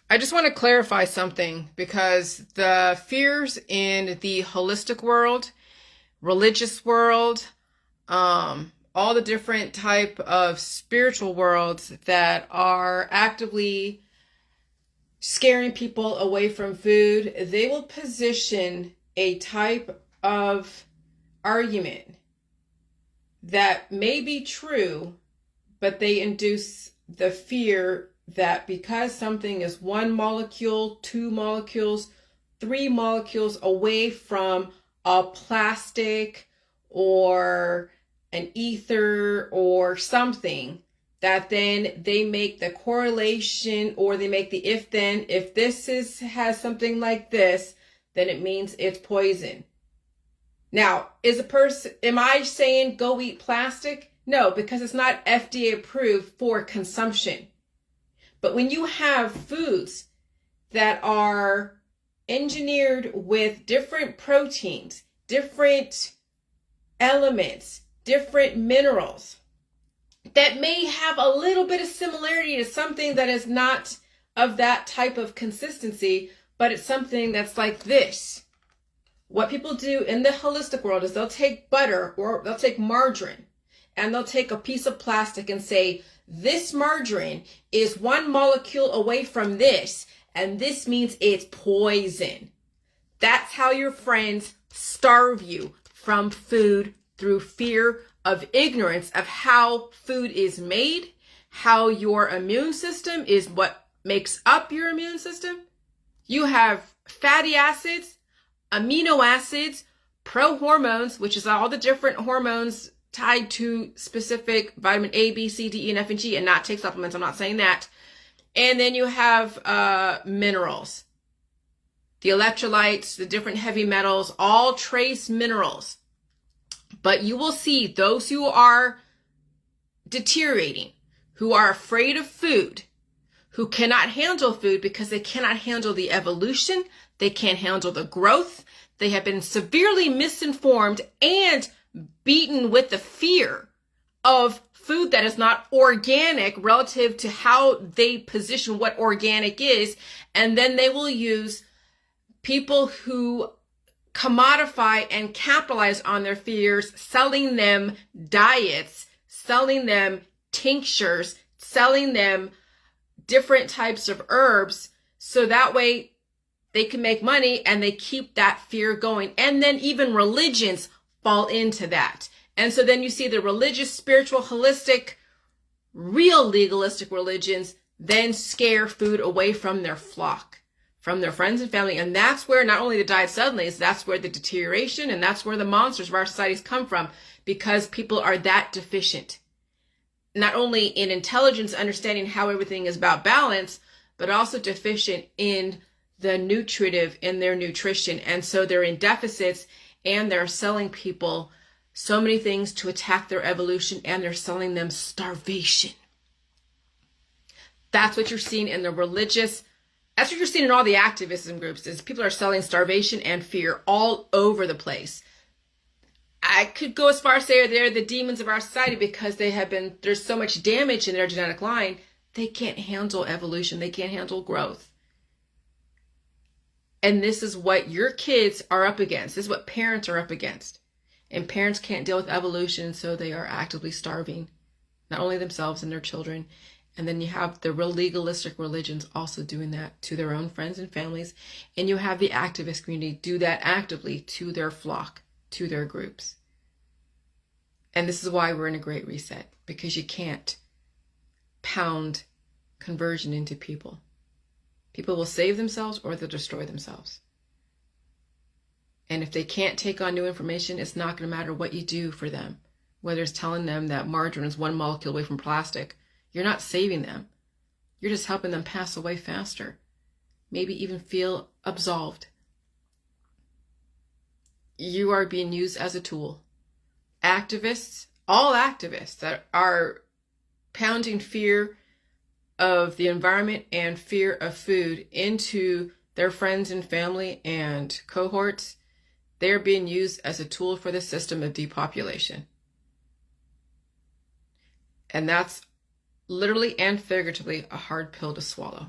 I just want to clarify something because the fears in the holistic world, religious world, all the different type of spiritual worlds that are actively scaring people away from food, they will position a type of argument that may be true, but they induce the fear that because something is one molecule, two molecules, three molecules away from a plastic or an ether or something, that then they make the correlation, or they make the if this has something like this, then it means it's poison. Now, am I saying go eat plastic? No, because it's not FDA approved for consumption. But when you have foods that are engineered with different proteins, different elements, different minerals, that may have a little bit of similarity to something that is not of that type of consistency, but it's something that's like this. What people do in the holistic world is they'll take butter or they'll take margarine and they'll take a piece of plastic and say, this margarine is one molecule away from this, and this means it's poison. That's how your friends starve you from food, through fear of ignorance of how food is made, how your immune system is what makes up your immune system. You have fatty acids, amino acids, prohormones, which is all the different hormones tied to specific vitamin A, B, C, D, E, and F, and G, and not take supplements. I'm not saying that. And then you have minerals, the electrolytes, the different heavy metals, all trace minerals. But you will see those who are deteriorating, who are afraid of food, who cannot handle food because they cannot handle the evolution, they can't handle the growth, they have been severely misinformed and beaten with the fear of food that is not organic relative to how they position what organic is. And then they will use people who commodify and capitalize on their fears, selling them diets, selling them tinctures, selling them different types of herbs, so that way they can make money and they keep that fear going. And then even religions fall into that. And so then you see the religious, spiritual, holistic, real legalistic religions then scare food away from their flock, from their friends and family. And that's where not only the diet suddenly is, that's where the deterioration and that's where the monsters of our societies come from, because people are that deficient. Not only in intelligence, understanding how everything is about balance, but also deficient in the nutritive in their nutrition. And so they're in deficits and they're selling people so many things to attack their evolution, and they're selling them starvation. That's what you're seeing in the religious. That's what you're seeing in all the activism groups, is people are selling starvation and fear all over the place. I could go as far as say they're the demons of our society because there's so much damage in their genetic line. They can't handle evolution. They can't handle growth. And this is what your kids are up against. This is what parents are up against. And parents can't deal with evolution, so they are actively starving, not only themselves and their children. And then you have the real legalistic religions also doing that to their own friends and families. And you have the activist community do that actively to their flock, to their groups. And this is why we're in a great reset, because you can't pound conversion into people. People will save themselves or they'll destroy themselves. And if they can't take on new information, it's not going to matter what you do for them. Whether it's telling them that margarine is one molecule away from plastic, you're not saving them. You're just helping them pass away faster. Maybe even feel absolved. You are being used as a tool. Activists, all activists that are pounding fear of the environment and fear of food into their friends and family and cohorts, they're being used as a tool for the system of depopulation. And that's literally and figuratively a hard pill to swallow.